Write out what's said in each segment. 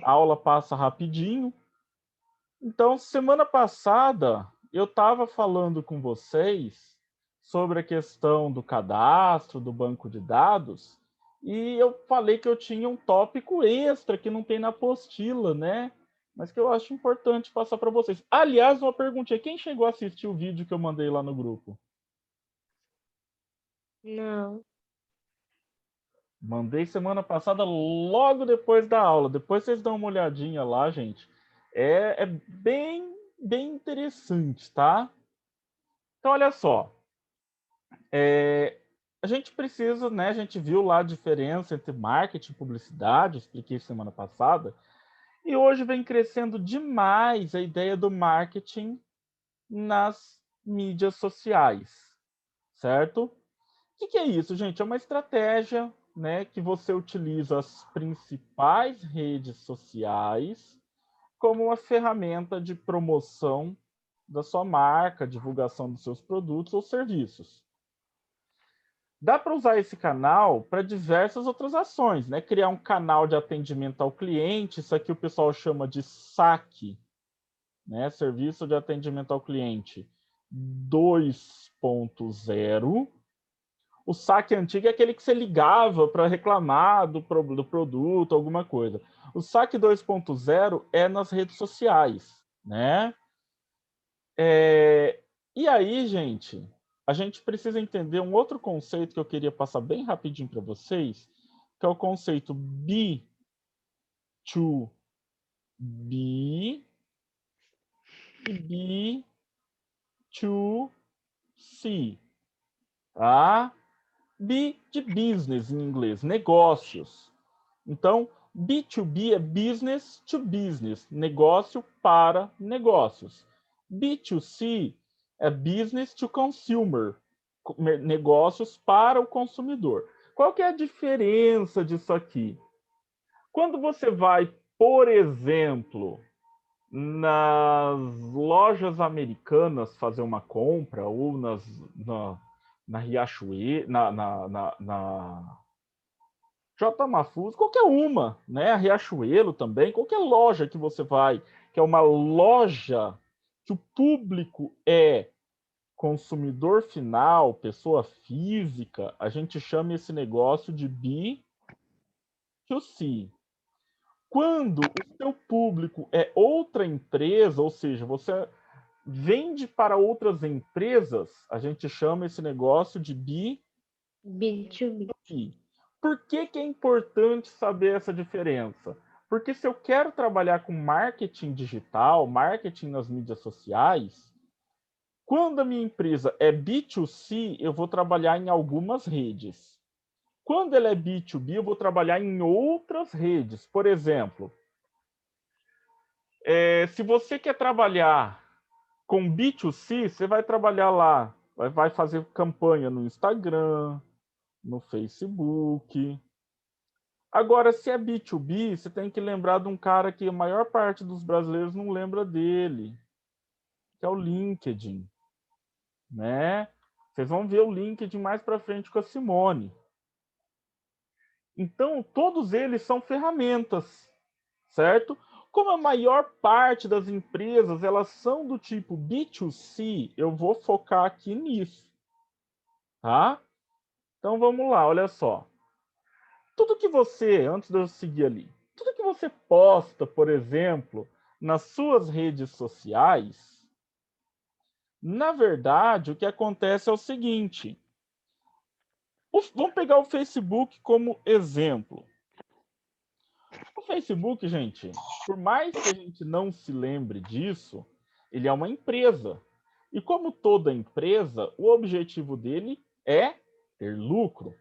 A aula passa rapidinho. Então, semana passada, eu estava falando com vocês sobre a questão do cadastro, do banco de dados, e eu falei que eu tinha um tópico extra que não tem na apostila, né? Mas que eu acho importante passar para vocês. Aliás, uma perguntinha: quem chegou a assistir o vídeo que eu mandei lá no grupo? Não. Mandei semana passada, logo depois da aula. Depois vocês dão uma olhadinha lá, gente. É bem interessante, tá? Então, olha só. A gente precisa, né? A gente viu lá a diferença entre marketing e publicidade, eu expliquei semana passada. E hoje vem crescendo demais a ideia do marketing nas mídias sociais, certo? O que é isso, gente? É uma estratégia, né, que você utiliza as principais redes sociais como uma ferramenta de promoção da sua marca, divulgação dos seus produtos ou serviços. Dá para usar esse canal para diversas outras ações, né? Criar um canal de atendimento ao cliente, isso aqui o pessoal chama de SAC, né? Serviço de atendimento ao cliente 2.0. O saque antigo é aquele que você ligava para reclamar do produto, alguma coisa. O saque 2.0 é nas redes sociais, né? E aí, gente, a gente precisa entender um outro conceito que eu queria passar bem rapidinho para vocês, que é o conceito B2B e B2C, tá? B de business em inglês, negócios. Então, B2B é business to business, negócio para negócios. B2C é business to consumer, negócios para o consumidor. Qual que é a diferença disso aqui? Quando você vai, por exemplo, nas lojas americanas fazer uma compra, ou na Riachuelo, na J. Mafuz, qualquer uma, né? A Riachuelo também, qualquer loja que você vai, que é uma loja que o público é consumidor final, pessoa física, a gente chama esse negócio de B2C. Quando o seu público é outra empresa, ou seja, você vende para outras empresas, a gente chama esse negócio de B2B. B2B. Por que é importante saber essa diferença? Porque se eu quero trabalhar com marketing digital, marketing nas mídias sociais, quando a minha empresa é B2C, eu vou trabalhar em algumas redes. Quando ela é B2B, eu vou trabalhar em outras redes. Por exemplo, se você quer trabalhar com B2C, você vai trabalhar lá, vai fazer campanha no Instagram, no Facebook. Agora, se é B2B, você tem que lembrar de um cara que a maior parte dos brasileiros não lembra dele, que é o LinkedIn, né? Vocês vão ver o LinkedIn mais para frente com a Simone. Então, todos eles são ferramentas, certo? Como a maior parte das empresas elas são do tipo B2C, eu vou focar aqui nisso, tá? Então vamos lá, olha só. Tudo que você, antes de eu seguir ali, tudo que você posta, por exemplo, nas suas redes sociais, na verdade, o que acontece é o seguinte: vamos pegar o Facebook como exemplo. O Facebook, gente, por mais que a gente não se lembre disso, ele é uma empresa. E como toda empresa, o objetivo dele é ter lucro.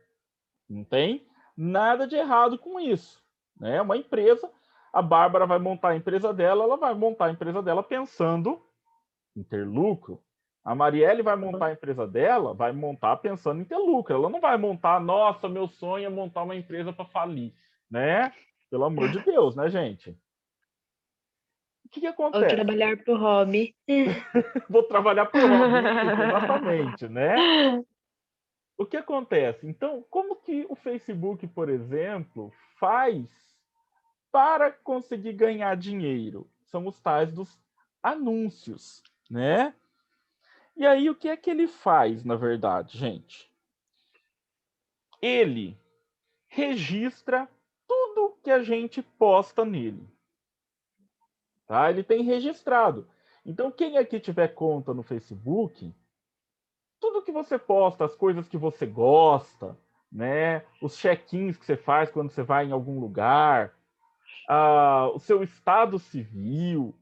Não tem nada de errado com isso. É uma empresa, a Bárbara vai montar a empresa dela, ela vai montar a empresa dela pensando em ter lucro. A Marielle vai montar a empresa dela, vai montar pensando em ter lucro. Ela não vai montar, nossa, meu sonho é montar uma empresa para falir, né? Pelo amor de Deus, né, gente? O que Ou acontece? trabalhar pro hobby. Vou trabalhar para o hobby, isso, exatamente, né? O que acontece? Então, como que o Facebook, por exemplo, faz para conseguir ganhar dinheiro. São os tais dos anúncios, né? E aí, o que é que ele faz, na verdade, gente? Ele registra tudo que a gente posta nele. Tá? Ele tem registrado. Então, quem aqui tiver conta no Facebook, tudo que você posta, as coisas que você gosta, né? Os check-ins que você faz quando você vai em algum lugar, o seu estado civil,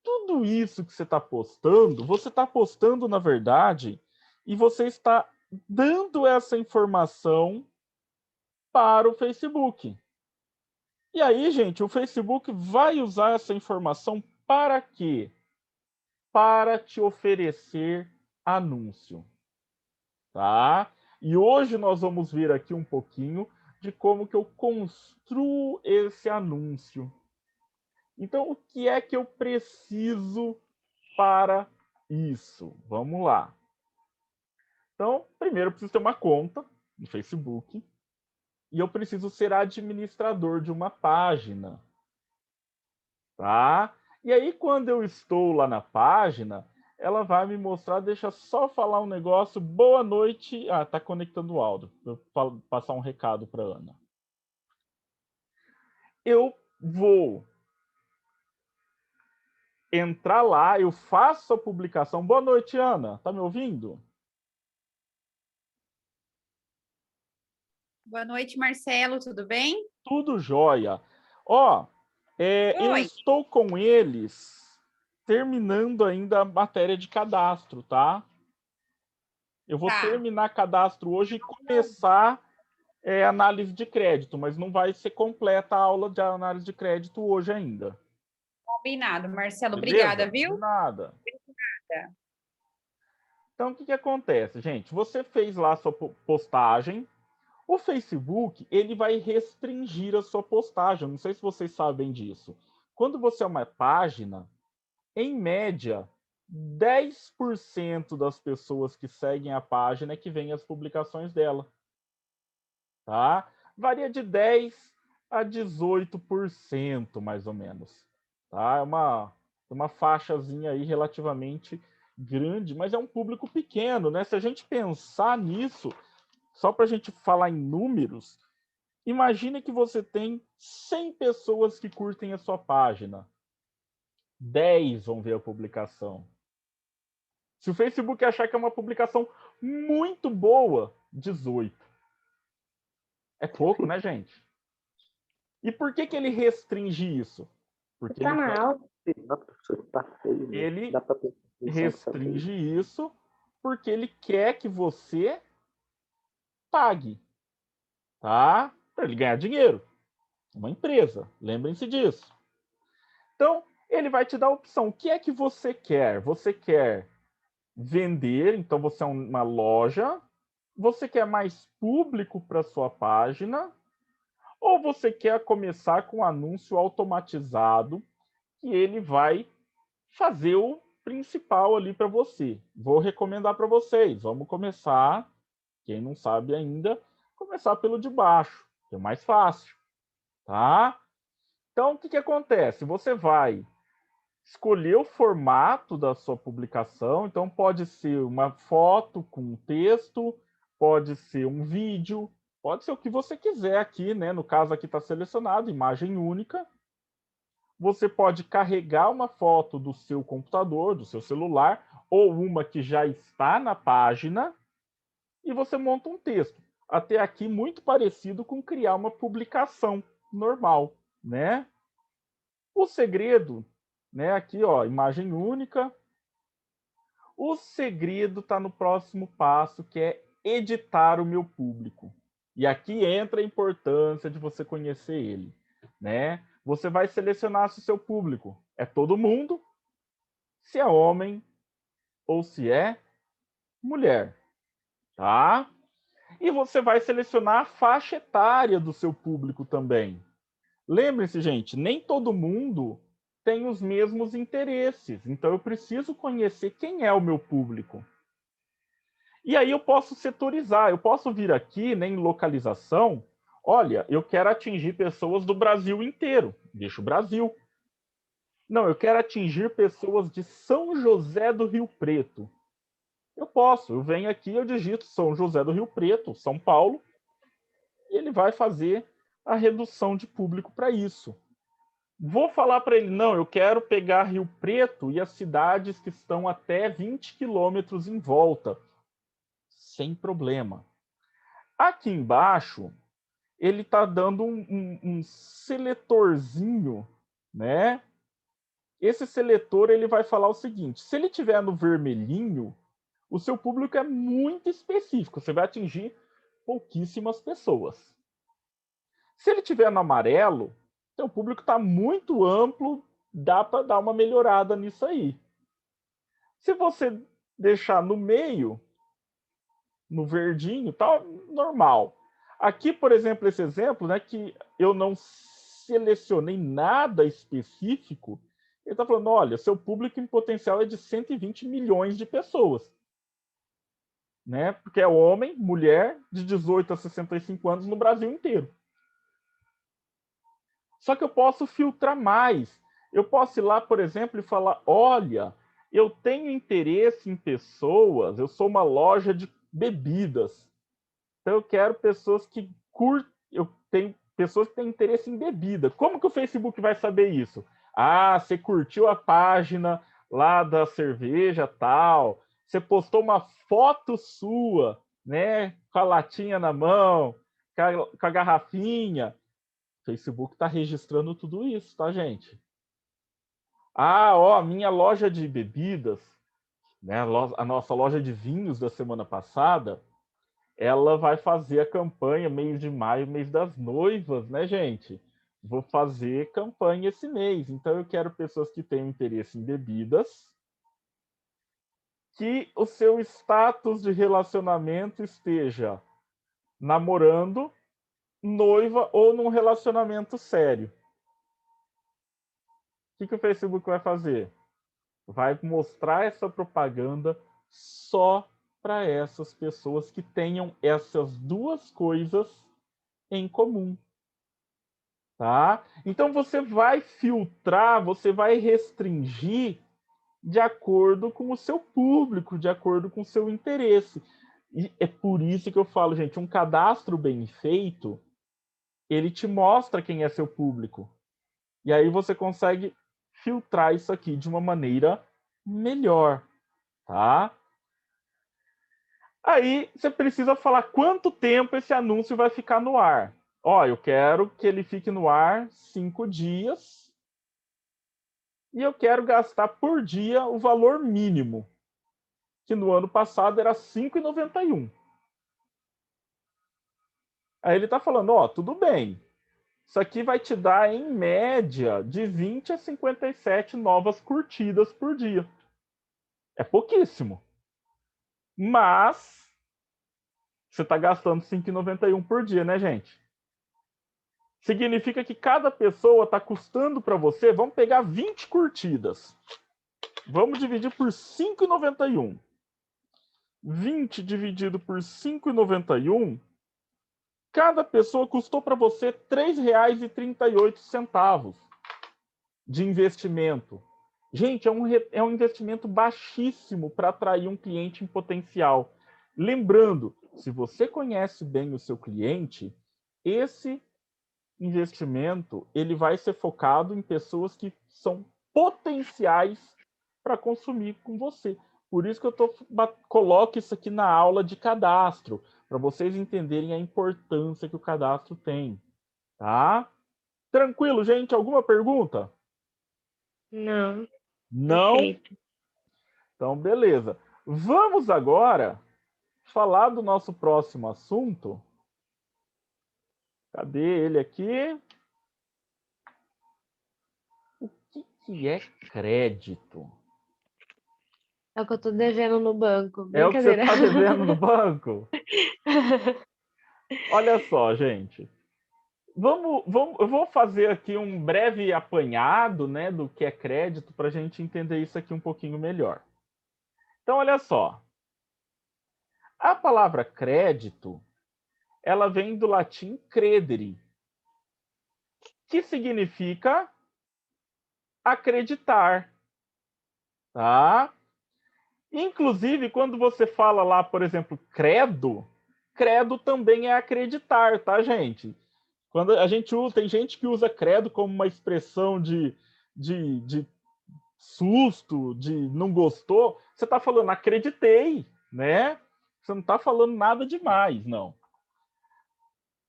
tudo isso que você está postando na verdade, e você está dando essa informação para o Facebook. E aí, gente, o Facebook vai usar essa informação para quê? Para te oferecer anúncio, tá? E hoje nós vamos ver aqui um pouquinho de como que eu construo esse anúncio. Então, o que é que eu preciso para isso? Vamos lá. Então, primeiro eu preciso ter uma conta no Facebook e eu preciso ser administrador de uma página, tá? E aí, quando eu estou lá na página, ela vai me mostrar, deixa só falar um negócio. Boa noite. Ah, tá conectando o áudio. Vou passar um recado para Ana. Eu vou entrar lá, eu faço a publicação. Boa noite, Ana. Tá me ouvindo? Boa noite, Marcelo, tudo bem? Tudo jóia. Ó, eu Oi. estou com eles terminando ainda a matéria de cadastro, tá? Eu vou terminar cadastro hoje e começar análise de crédito, mas não vai ser completa a aula de análise de crédito hoje ainda. Combinado, Marcelo. Beleza? Obrigada, viu? De nada. Obrigada. Então, o que acontece, gente? Você fez lá a sua postagem. O Facebook, ele vai restringir a sua postagem. Não sei se vocês sabem disso. Quando você é uma página, em média, 10% das pessoas que seguem a página é que veem as publicações dela. Tá? Varia de 10 a 18%, mais ou menos. Tá? É uma faixazinha aí relativamente grande, mas é um público pequeno, né? Se a gente pensar nisso, só para a gente falar em números, imagine que você tem 100 pessoas que curtem a sua página. 10 vão ver a publicação. Se o Facebook achar que é uma publicação muito boa, 18. É pouco, né, gente? E por que ele restringe isso? Porque Tá na aula. ele restringe isso porque ele quer que você pague, tá? Para ele ganhar dinheiro. Uma empresa, lembrem-se disso. Então, ele vai te dar a opção. O que é que você quer? Você quer vender, então você é uma loja, você quer mais público para sua página, ou você quer começar com um anúncio automatizado que ele vai fazer o principal ali para você. Vou recomendar para vocês. Vamos começar, quem não sabe ainda, começar pelo de baixo, que é mais fácil, tá? Então, o que acontece? Você vai escolher o formato da sua publicação. Então, pode ser uma foto com texto, pode ser um vídeo, pode ser o que você quiser aqui, né? No caso aqui está selecionado, imagem única. Você pode carregar uma foto do seu computador, do seu celular, ou uma que já está na página, e você monta um texto. Até aqui, muito parecido com criar uma publicação normal, né? O segredo, né? Aqui, ó, imagem única. O segredo está no próximo passo, que é editar o meu público. E aqui entra a importância de você conhecer ele, né? Você vai selecionar se o seu público é todo mundo, se é homem ou se é mulher, tá? E você vai selecionar a faixa etária do seu público também. Lembre-se, gente, nem todo mundo tem os mesmos interesses. Então eu preciso conhecer quem é o meu público. E aí eu posso setorizar, eu posso vir aqui, né, em localização, Olha, eu quero atingir pessoas do Brasil inteiro. Deixa o Brasil. Não, eu quero atingir pessoas de São José do Rio Preto. Eu posso, eu venho aqui, eu digito São José do Rio Preto, São Paulo, e ele vai fazer a redução de público para isso. Vou falar para ele, não, eu quero pegar Rio Preto e as cidades que estão até 20 quilômetros em volta. Sem problema. Aqui embaixo, ele está dando um seletorzinho, né? Esse seletor ele vai falar o seguinte: se ele tiver no vermelhinho, o seu público é muito específico, você vai atingir pouquíssimas pessoas. Se ele tiver no amarelo, seu público está muito amplo, dá para dar uma melhorada nisso aí. Se você deixar no meio, no verdinho, tá normal. Aqui, por exemplo, esse exemplo, né, que eu não selecionei nada específico, ele está falando, olha, seu público em potencial é de 120 milhões de pessoas. Né? Porque é homem, mulher, de 18 a 65 anos no Brasil inteiro. Só que eu posso filtrar mais. Eu posso ir lá, por exemplo, e falar, olha, eu tenho interesse em pessoas, eu sou uma loja de bebidas. Então eu quero pessoas que curtem, eu tenho pessoas que têm interesse em bebida. Como que o Facebook vai saber isso? Ah, você curtiu a página lá da cerveja tal, você postou uma foto sua, né, com a latinha na mão, com a garrafinha. O Facebook está registrando tudo isso, tá, gente? Ah, ó, a minha loja de bebidas, né, a nossa loja de vinhos da semana passada, ela vai fazer a campanha mês de maio, mês das noivas, né, gente? Vou fazer campanha esse mês. Então, eu quero pessoas que tenham interesse em bebidas, que o seu status de relacionamento esteja namorando, noiva ou num relacionamento sério. O que o Facebook vai fazer? Vai mostrar essa propaganda só para essas pessoas que tenham essas duas coisas em comum. Tá? Então você vai filtrar, você vai restringir de acordo com o seu público, de acordo com o seu interesse. E é por isso que eu falo, gente, um cadastro bem feito, ele te mostra quem é seu público. E aí você consegue filtrar isso aqui de uma maneira melhor, tá? Aí você precisa falar quanto tempo esse anúncio vai ficar no ar. Ó, eu quero que ele fique no ar 5 dias e eu quero gastar por dia o valor mínimo, que no ano passado era R$ 5,91. Aí ele está falando, ó, tudo bem, isso aqui vai te dar, em média, de 20 a 57 novas curtidas por dia. É pouquíssimo. Mas você está gastando R$ 5,91 por dia, né, gente? Significa que cada pessoa está custando para você, vamos pegar 20 curtidas. Vamos dividir por R$ 5,91. 20 dividido por R$ 5,91, cada pessoa custou para você R$ 3,38 de investimento. Gente, é um investimento baixíssimo para atrair um cliente em potencial. Lembrando, se você conhece bem o seu cliente, esse investimento ele vai ser focado em pessoas que são potenciais para consumir com você. Por isso que eu coloco isso aqui na aula de cadastro, para vocês entenderem a importância que o cadastro tem, tá? Tranquilo, gente? Alguma pergunta? Não. Não? Perfeito. Então, beleza. Vamos agora falar do nosso próximo assunto. Cadê ele aqui? O que é crédito? É o que eu tô devendo no banco. É o que você Brincadeira. está devendo no banco? Olha só, gente. Eu vou fazer aqui um breve apanhado, né, do que é crédito para a gente entender isso aqui um pouquinho melhor. Então, olha só. A palavra crédito, ela vem do latim credere, que significa acreditar, tá? Inclusive, quando você fala lá, por exemplo, credo, credo também é acreditar, tá, gente? Quando a gente usa, tem gente que usa credo como uma expressão de susto, de não gostou. Você está falando acreditei, né? Você não está falando nada demais, não.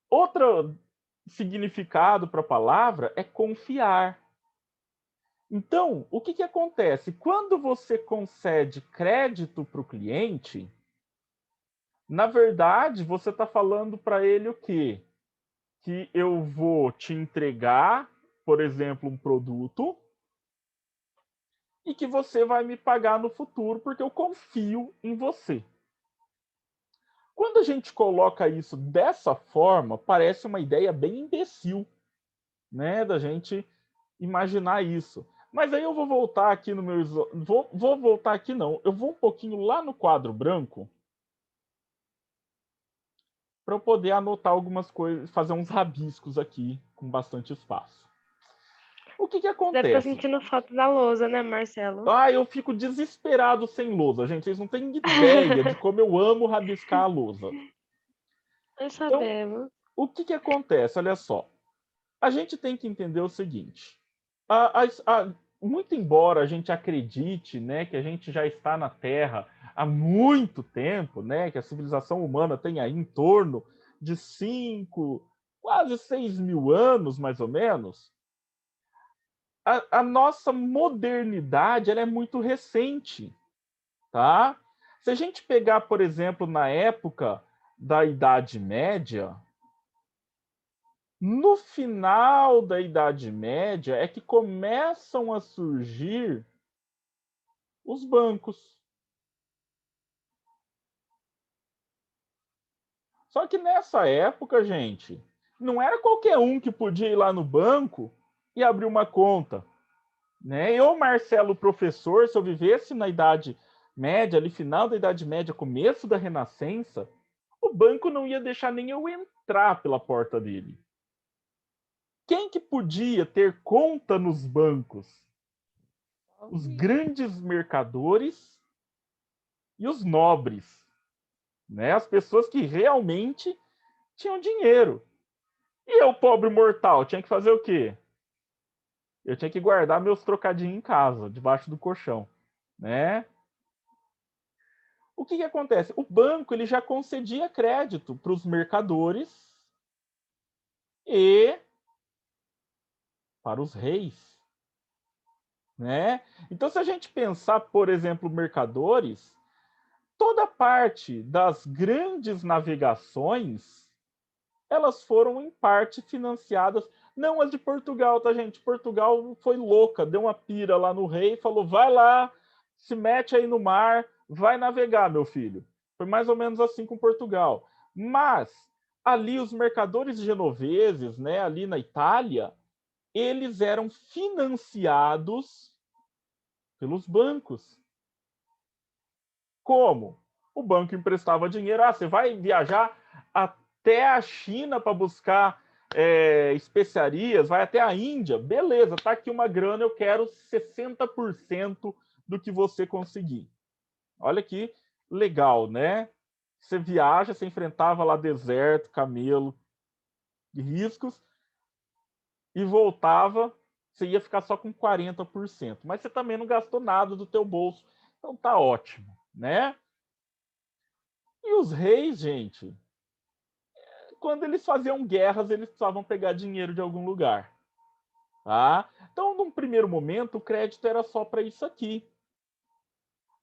Outro significado para a palavra é confiar. Então, o que acontece? Quando você concede crédito para o cliente, na verdade, você está falando para ele o quê? Que eu vou te entregar, por exemplo, um produto e que você vai me pagar no futuro porque eu confio em você. Quando a gente coloca isso dessa forma, parece uma ideia bem imbecil, né, da gente imaginar isso. Mas aí eu vou voltar aqui no meu... Vou voltar aqui não, eu vou um pouquinho lá no quadro branco para eu poder anotar algumas coisas, fazer uns rabiscos aqui com bastante espaço. O que Deve estar acontece? sentindo falta da lousa, né, Marcelo? Ah, eu fico desesperado sem lousa, gente. Vocês não têm ideia de como eu amo rabiscar a lousa. Nós Então, sabemos. o que acontece? Olha só. A gente tem que entender o seguinte. Muito embora a gente acredite, né, que a gente já está na Terra há muito tempo, né, que a civilização humana tem aí em torno de 5, quase 6 mil anos, mais ou menos, a nossa modernidade ela é muito recente, tá? Se a gente pegar, por exemplo, na época da Idade Média, no final da Idade Média é que começam a surgir os bancos. Só que nessa época, gente, não era qualquer um que podia ir lá no banco e abrir uma conta, né? Eu, Marcelo, professor, se eu vivesse na Idade Média, ali final da Idade Média, começo da Renascença, o banco não ia deixar nem eu entrar pela porta dele. Quem que podia ter conta nos bancos? Os grandes mercadores e os nobres, né? As pessoas que realmente tinham dinheiro. E eu, pobre mortal, tinha que fazer o quê? Eu tinha que guardar meus trocadinhos em casa, debaixo do colchão, né? O que acontece? O banco ele já concedia crédito para os mercadores e para os reis, né? Então, se a gente pensar, por exemplo, mercadores, toda parte das grandes navegações elas foram em parte financiadas, não as de Portugal, tá, gente? Portugal foi louca, deu uma pira lá no rei e falou: vai lá, se mete aí no mar, vai navegar, meu filho. Foi mais ou menos assim com Portugal. Mas ali os mercadores genoveses, né, ali na Itália, eles eram financiados pelos bancos. Como? O banco emprestava dinheiro. Ah, você vai viajar até a China para buscar especiarias, vai até a Índia. Beleza, tá aqui uma grana, eu quero 60% do que você conseguir. Olha que legal, né? Você viaja, você enfrentava lá deserto, camelo, riscos, e voltava, você ia ficar só com 40%. Mas você também não gastou nada do teu bolso. Então tá ótimo, né? E os reis, gente, quando eles faziam guerras, eles precisavam pegar dinheiro de algum lugar. Tá? Então, num primeiro momento, o crédito era só para isso aqui.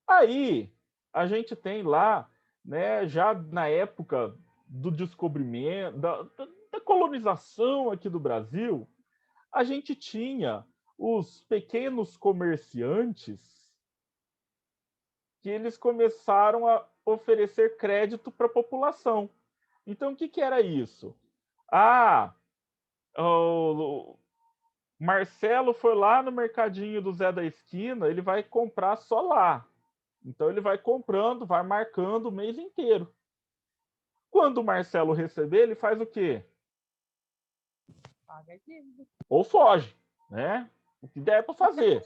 Aí, a gente tem lá, né, já na época do descobrimento, da colonização aqui do Brasil, a gente tinha os pequenos comerciantes que eles começaram a oferecer crédito para a população. Então, o que era isso? Ah, o Marcelo foi lá no mercadinho do Zé da Esquina, ele vai comprar só lá. Então, ele vai comprando, vai marcando o mês inteiro. Quando o Marcelo receber, ele faz o quê? Paga a dívida. Ou foge, né? O que der para fazer.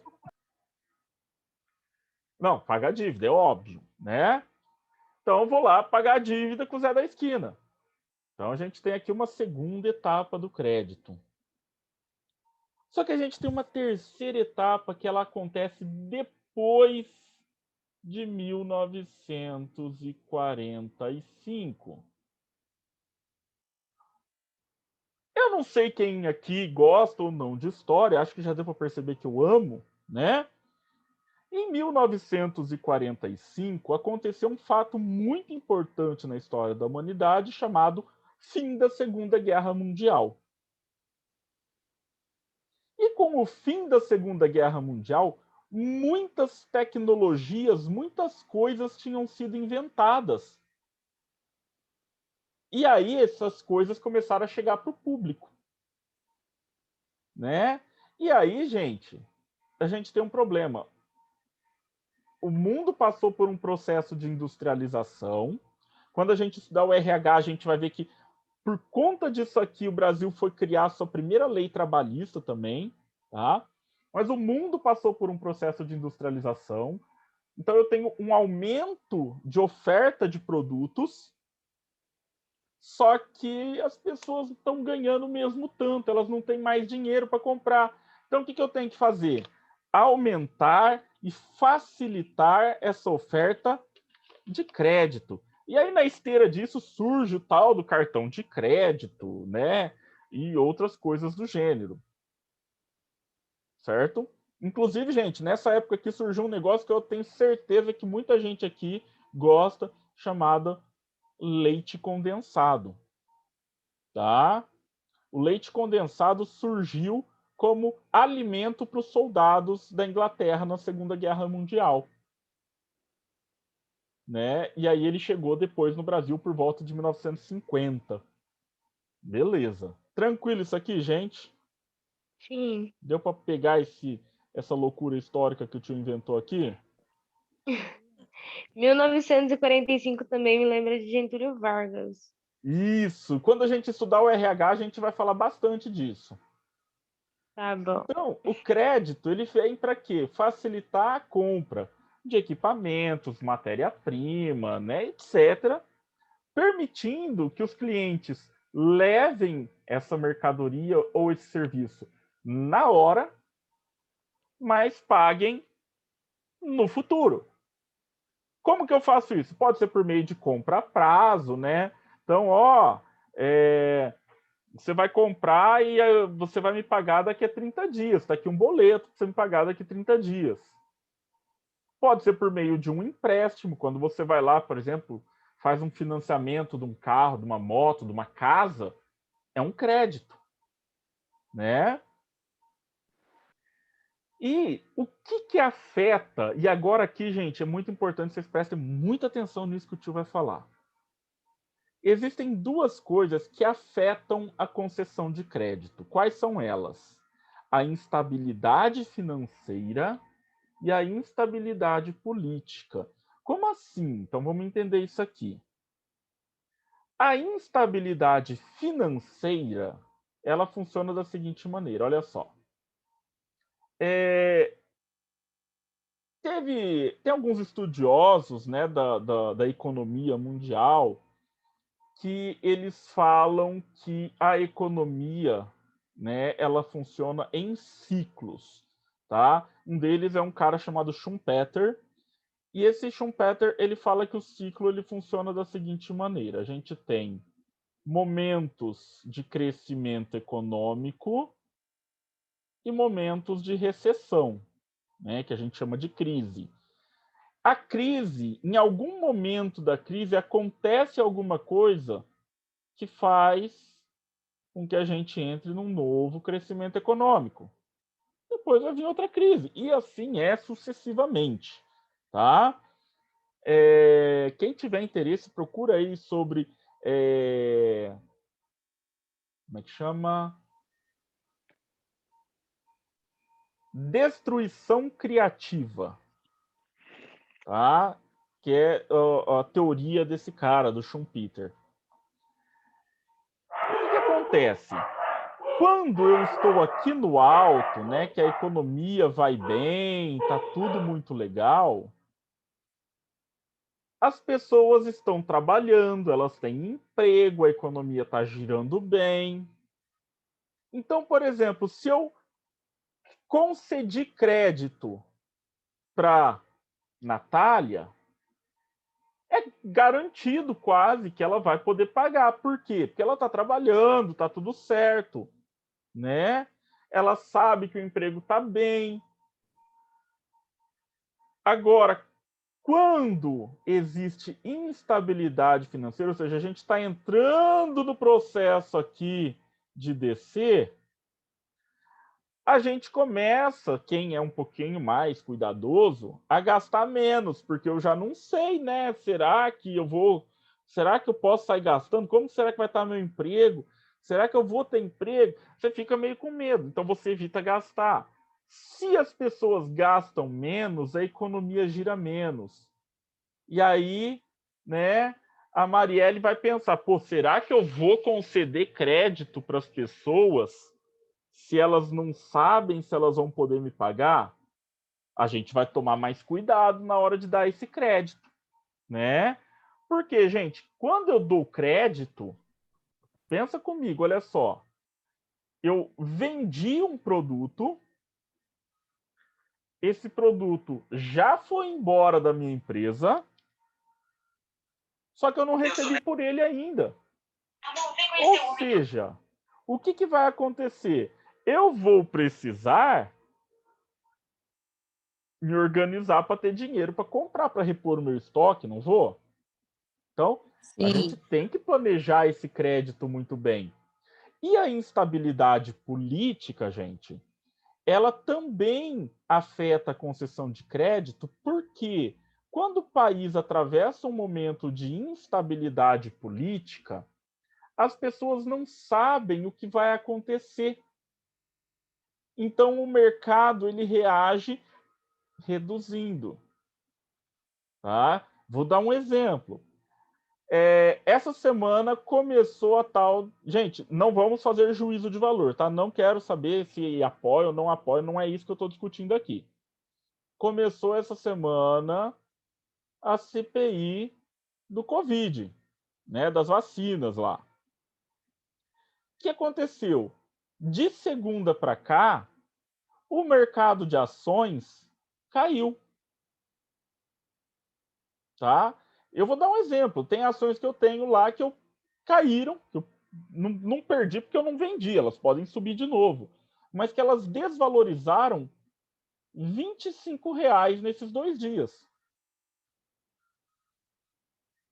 Não, paga a dívida, é óbvio, né? Então eu vou lá pagar a dívida com o Zé da esquina. Então a gente tem aqui uma segunda etapa do crédito. Só que a gente tem uma terceira etapa que ela acontece depois de 1945. Eu não sei quem aqui gosta ou não de história, acho que já deu para perceber que eu amo, né? Em 1945 aconteceu um fato muito importante na história da humanidade chamado fim da Segunda Guerra Mundial. E com o fim da Segunda Guerra Mundial, muitas tecnologias, muitas coisas tinham sido inventadas. E aí essas coisas começaram a chegar para o público, né? E aí, gente, a gente tem um problema. O mundo passou por um processo de industrialização. Quando a gente estudar o RH, a gente vai ver que por conta disso aqui, o Brasil foi criar a sua primeira lei trabalhista também, tá? Mas o mundo passou por um processo de industrialização. Então eu tenho um aumento de oferta de produtos, só que as pessoas estão ganhando mesmo tanto, elas não têm mais dinheiro para comprar. Então o que eu tenho que fazer? Aumentar e facilitar essa oferta de crédito. E aí, na esteira disso, surge o tal do cartão de crédito, né? E outras coisas do gênero. Certo? Inclusive, gente, nessa época aqui surgiu um negócio que eu tenho certeza que muita gente aqui gosta, chamada leite condensado. Tá? O leite condensado surgiu como alimento para os soldados da Inglaterra na Segunda Guerra Mundial. Né? E aí ele chegou depois no Brasil por volta de 1950. Beleza. Tranquilo isso aqui, gente? Sim. Deu para pegar essa loucura histórica que o tio inventou aqui? 1945 também me lembra de Getúlio Vargas. Isso. Quando a gente estudar o RH, a gente vai falar bastante disso. Tá bom. Então, o crédito, ele vem para quê? Facilitar a compra de equipamentos, matéria-prima, né, etc., permitindo que os clientes levem essa mercadoria ou esse serviço na hora, mas paguem no futuro. Como que eu faço isso? Pode ser por meio de compra a prazo, né? Então, você vai comprar e você vai me pagar daqui a 30 dias. Está aqui um boleto para você me pagar daqui a 30 dias. Pode ser por meio de um empréstimo, quando você vai lá, por exemplo, faz um financiamento de um carro, de uma moto, de uma casa, é um crédito, né? E o que afeta, e agora aqui, gente, é muito importante que vocês prestem muita atenção nisso que o tio vai falar. Existem duas coisas que afetam a concessão de crédito. Quais são elas? A instabilidade financeira e a instabilidade política. Como assim? Então vamos entender isso aqui. A instabilidade financeira, ela funciona da seguinte maneira, olha só. Tem alguns estudiosos, né, da economia mundial que eles falam que a economia, né, ela funciona em ciclos, tá? Um deles é um cara chamado Schumpeter, e esse Schumpeter, ele fala que o ciclo ele funciona da seguinte maneira: a gente tem momentos de crescimento econômico e momentos de recessão, né, que a gente chama de crise. A crise, em algum momento da crise, acontece alguma coisa que faz com que a gente entre num novo crescimento econômico. Depois vai vir outra crise. E assim é sucessivamente. Tá? Quem tiver interesse, procura aí sobre. Como é que chama? Destruição criativa. Tá? Que é a teoria desse cara, do Schumpeter. acontece? Quando eu estou aqui no alto, né, que a economia vai bem, tá tudo muito legal, as pessoas estão trabalhando, elas têm emprego, a economia está girando bem. Então, por exemplo, se eu concedi crédito para Natália, é garantido quase que ela vai poder pagar. Por quê? Porque ela está trabalhando, está tudo certo, né? Ela sabe que o emprego está bem. Agora, quando existe instabilidade financeira, ou seja, a gente está entrando no processo aqui de descer, a gente começa, quem é um pouquinho mais cuidadoso, a gastar menos, porque eu já não sei, né? Será que eu posso sair gastando? Como será que vai estar meu emprego? Será que eu vou ter emprego? Você fica meio com medo, então você evita gastar. Se as pessoas gastam menos, a economia gira menos. E aí, né, a Marielle vai pensar, pô, será que eu vou conceder crédito para as pessoas se elas não sabem se elas vão poder me pagar? A gente vai tomar mais cuidado na hora de dar esse crédito, né? Porque, gente, quando eu dou crédito, pensa comigo, olha só, eu vendi um produto, esse produto já foi embora da minha empresa, só que eu não recebi por ele ainda. Ou seja, o que vai acontecer? Eu vou precisar me organizar para ter dinheiro para comprar, para repor o meu estoque, não vou? Então, a gente Sim. tem que planejar esse crédito muito bem. E a instabilidade política, gente, ela também afeta a concessão de crédito, porque quando o país atravessa um momento de instabilidade política, as pessoas não sabem o que vai acontecer. Então o mercado ele reage reduzindo. Tá? Vou dar um exemplo. Essa semana começou a tal. Gente, não vamos fazer juízo de valor, tá? Não quero saber se apoio ou não apoio, não é isso que eu estou discutindo aqui. Começou essa semana a CPI do Covid, né? Das vacinas lá. O que aconteceu? De segunda para cá, o mercado de ações caiu. Tá? Eu vou dar um exemplo. Tem ações que eu tenho lá que caíram, que eu não perdi porque eu não vendi, elas podem subir de novo, mas que elas desvalorizaram R$ 25 nesses 2 dias.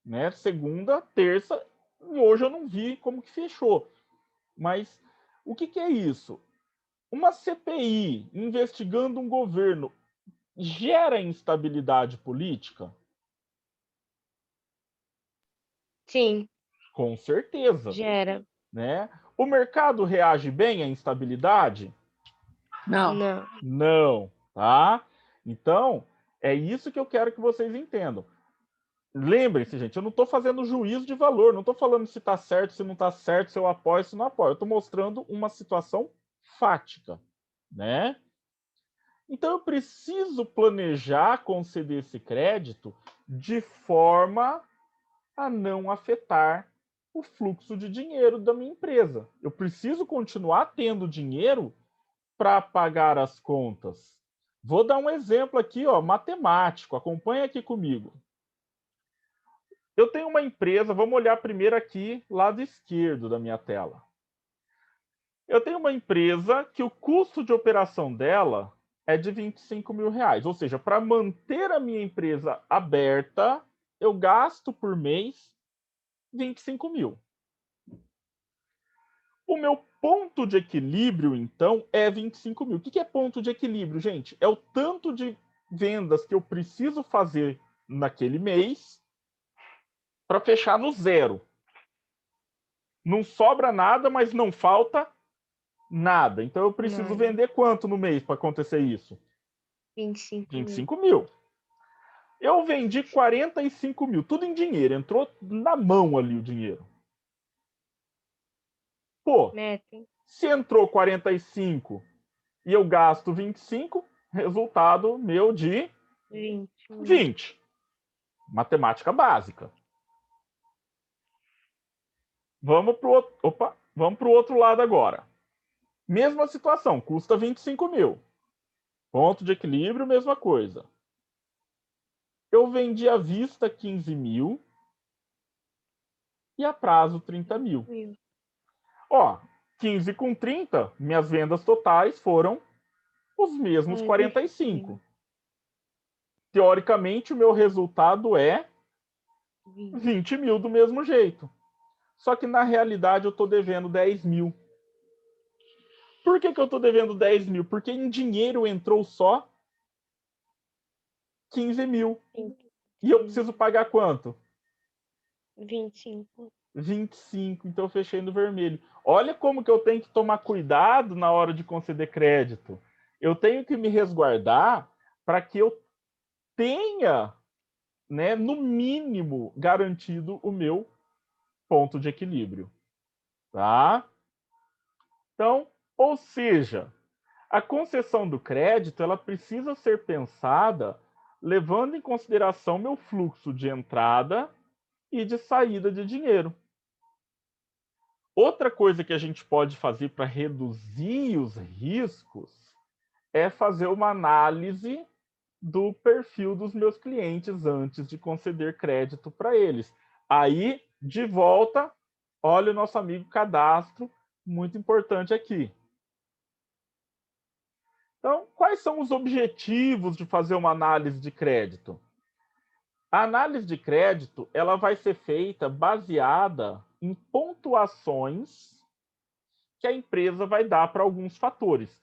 Né? Segunda, terça, e hoje eu não vi como que fechou. Mas o que é isso? Uma CPI investigando um governo gera instabilidade política? Sim, Com certeza. gera. Né? O mercado reage bem à instabilidade? Não. Não. Não, tá? Então, é isso que eu quero que vocês entendam. Lembrem-se, gente, eu não estou fazendo juízo de valor, não estou falando se está certo, se não está certo, se eu apoio, se não apoio. Eu estou mostrando uma situação fática, né? Então, eu preciso planejar conceder esse crédito de forma a não afetar o fluxo de dinheiro da minha empresa. Eu preciso continuar tendo dinheiro para pagar as contas. Vou dar um exemplo aqui, ó, matemático. Acompanha aqui comigo. Eu tenho uma empresa, vamos olhar primeiro aqui, lado esquerdo da minha tela. Eu tenho uma empresa que o custo de operação dela é de R$ 25.000. Ou seja, para manter a minha empresa aberta, eu gasto por mês 25 mil. O meu ponto de equilíbrio, então, é 25 mil. O que é ponto de equilíbrio, gente? É o tanto de vendas que eu preciso fazer naquele mês para fechar no zero. Não sobra nada, mas não falta nada. Então eu preciso Nada. vender quanto no mês para acontecer isso? 25 mil. 25 mil. Eu vendi 45 mil, tudo em dinheiro. Entrou na mão ali o dinheiro. Pô, Metem. se entrou 45 e eu gasto 25, resultado meu de 20. 20. Matemática básica. Vamos pro outro lado agora. Mesma situação, custa 25 mil. Ponto de equilíbrio, mesma coisa. Eu vendi à vista 15 mil e a prazo 30 mil. Ó, 15 com 30, minhas vendas totais foram os mesmos 45. Teoricamente, o meu resultado é 20 mil do mesmo jeito. Só que na realidade eu estou devendo 10 mil. Por que eu estou devendo 10 mil? Porque em dinheiro entrou só 15 mil. E eu preciso pagar quanto? 25. 25. Então eu fechei no vermelho. Olha como que eu tenho que tomar cuidado na hora de conceder crédito. Eu tenho que me resguardar para que eu tenha, né, no mínimo, garantido o meu ponto de equilíbrio. Tá? Então, ou seja, a concessão do crédito ela precisa ser pensada levando em consideração meu fluxo de entrada e de saída de dinheiro. Outra coisa que a gente pode fazer para reduzir os riscos é fazer uma análise do perfil dos meus clientes antes de conceder crédito para eles. Aí, de volta, olha o nosso amigo cadastro, muito importante aqui. Então, quais são os objetivos de fazer uma análise de crédito? A análise de crédito ela vai ser feita baseada em pontuações que a empresa vai dar para alguns fatores.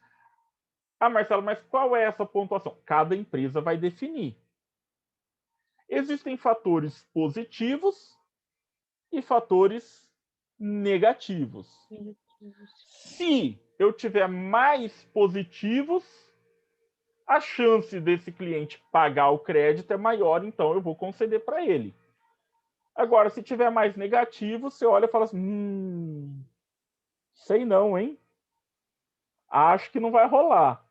Ah, Marcelo, mas qual é essa pontuação? Cada empresa vai definir. Existem fatores positivos e fatores negativos. Se eu tiver mais positivos, a chance desse cliente pagar o crédito é maior, então eu vou conceder para ele. Agora, se tiver mais negativo, você olha e fala assim, sei não, hein? Acho que não vai rolar.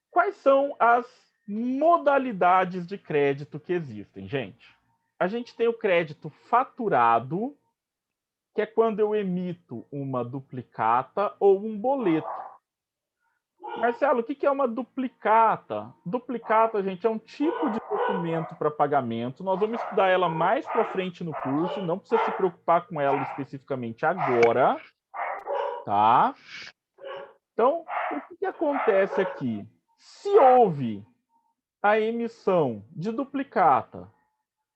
Quais são as modalidades de crédito que existem, gente? A gente tem o crédito faturado, que é quando eu emito uma duplicata ou um boleto. Marcelo, o que é uma duplicata? Duplicata, gente, é um tipo de documento para pagamento. Nós vamos estudar ela mais para frente no curso. Não precisa se preocupar com ela especificamente agora, tá? Então, o que acontece aqui? Se houve a emissão de duplicata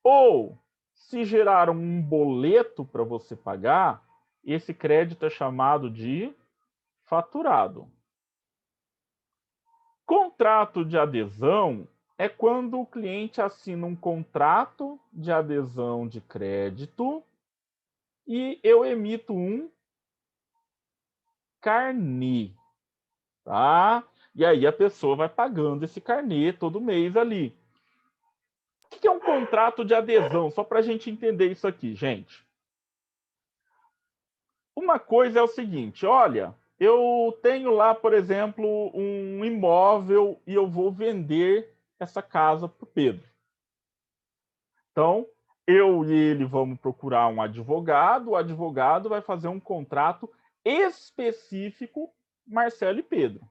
ou se geraram um boleto para você pagar, esse crédito é chamado de faturado. Contrato de adesão é quando o cliente assina um contrato de adesão de crédito e eu emito um carnê, tá? E aí a pessoa vai pagando esse carnê todo mês ali. O que é um contrato de adesão? Só para a gente entender isso aqui, gente. Uma coisa é o seguinte, olha, eu tenho lá, por exemplo, um imóvel e eu vou vender essa casa para o Pedro. Então, eu e ele vamos procurar um advogado, o advogado vai fazer um contrato específico Marcelo e Pedro.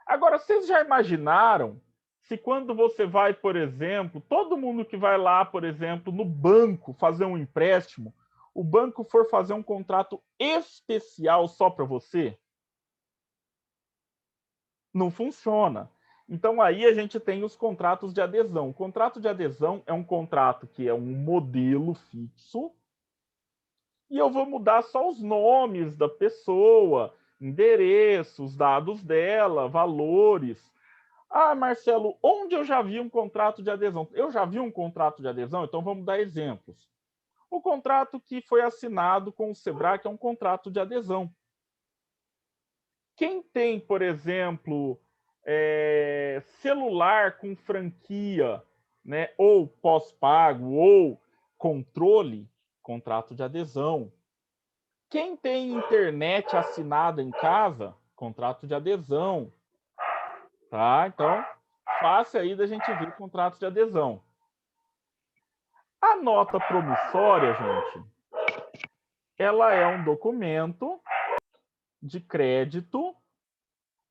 Agora, vocês já imaginaram se quando você vai, por exemplo, todo mundo que vai lá, por exemplo, no banco fazer um empréstimo, o banco for fazer um contrato especial só para você? Não funciona. Então aí a gente tem os contratos de adesão. O contrato de adesão é um contrato que é um modelo fixo e eu vou mudar só os nomes da pessoa, endereços, dados dela, valores. Ah, Marcelo, onde eu já vi um contrato de adesão? Eu já vi um contrato de adesão, então vamos dar exemplos. O contrato que foi assinado com o Sebrae, que é um contrato de adesão. Quem tem, por exemplo, celular com franquia, né, ou pós-pago, ou controle contrato de adesão. Quem tem internet assinada em casa, contrato de adesão. Tá? Então, fácil aí da gente ver contrato de adesão. A nota promissória, gente, ela é um documento de crédito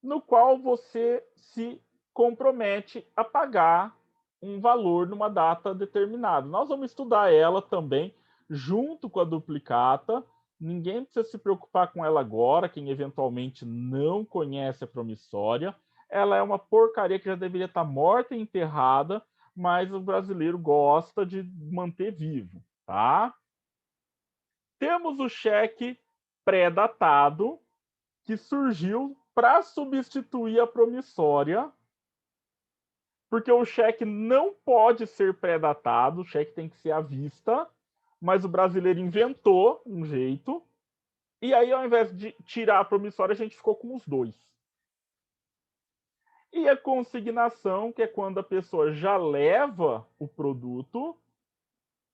no qual você se compromete a pagar um valor numa data determinada. Nós vamos estudar ela também junto com a duplicata. Ninguém precisa se preocupar com ela agora, quem eventualmente não conhece a promissória. Ela é uma porcaria que já deveria estar morta e enterrada, mas o brasileiro gosta de manter vivo, tá? Temos o cheque pré-datado, que surgiu para substituir a promissória, porque o cheque não pode ser pré-datado, o cheque tem que ser à vista, mas o brasileiro inventou um jeito, e aí ao invés de tirar a promissória, a gente ficou com os dois. E a consignação, que é quando a pessoa já leva o produto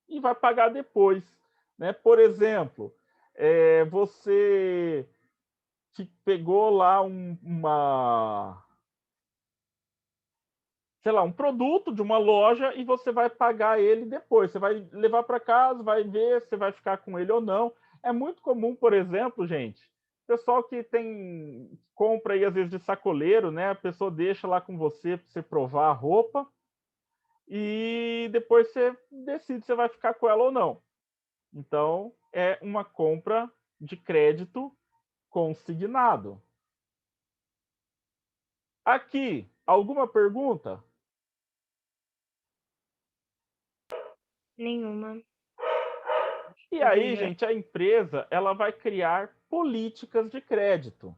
e vai pagar depois, né? Por exemplo, você que pegou lá um produto de uma loja e você vai pagar ele depois. Você vai levar para casa, vai ver se vai ficar com ele ou não. É muito comum, por exemplo, gente, pessoal que compra aí às vezes de sacoleiro, né? A pessoa deixa lá com você para você provar a roupa e depois você decide se vai ficar com ela ou não. Então, é uma compra de crédito consignado. Aqui, alguma pergunta? Nenhuma. E aí, gente, a empresa ela vai criar políticas de crédito.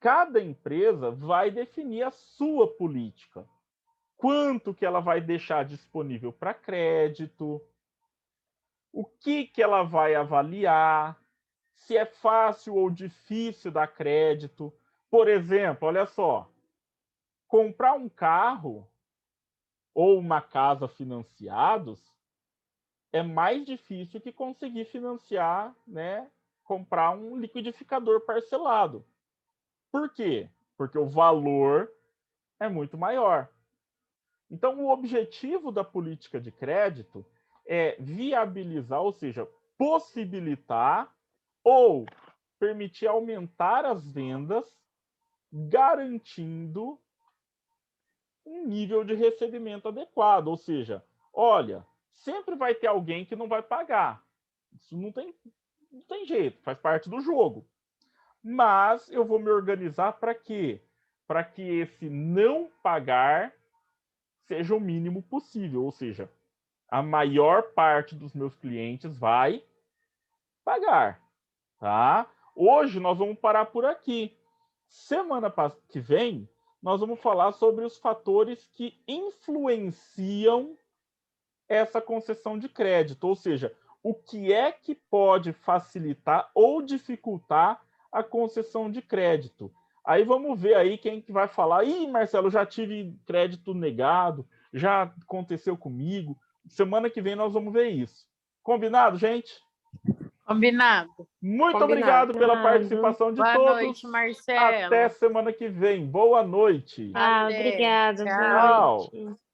Cada empresa vai definir a sua política. Quanto que ela vai deixar disponível para crédito, o que ela vai avaliar, se é fácil ou difícil dar crédito. Por exemplo, olha só, comprar um carro ou uma casa financiados é mais difícil que conseguir financiar, né, comprar um liquidificador parcelado. Por quê? Porque o valor é muito maior. Então, o objetivo da política de crédito é viabilizar, ou seja, possibilitar ou permitir aumentar as vendas, garantindo um nível de recebimento adequado. Ou seja, olha, sempre vai ter alguém que não vai pagar. Isso não tem jeito, faz parte do jogo. Mas eu vou me organizar para quê? Para que esse não pagar seja o mínimo possível. Ou seja, a maior parte dos meus clientes vai pagar. Tá? Hoje nós vamos parar por aqui. Semana que vem, nós vamos falar sobre os fatores que influenciam essa concessão de crédito, ou seja, o que é que pode facilitar ou dificultar a concessão de crédito. Aí vamos ver aí quem que vai falar, Marcelo, já tive crédito negado, já aconteceu comigo. Semana que vem nós vamos ver isso. Combinado, gente? Combinado. Muito obrigado pela participação de Boa todos. Boa noite, Marcelo. Até semana que vem. Boa noite. Obrigada. Tchau. Boa noite.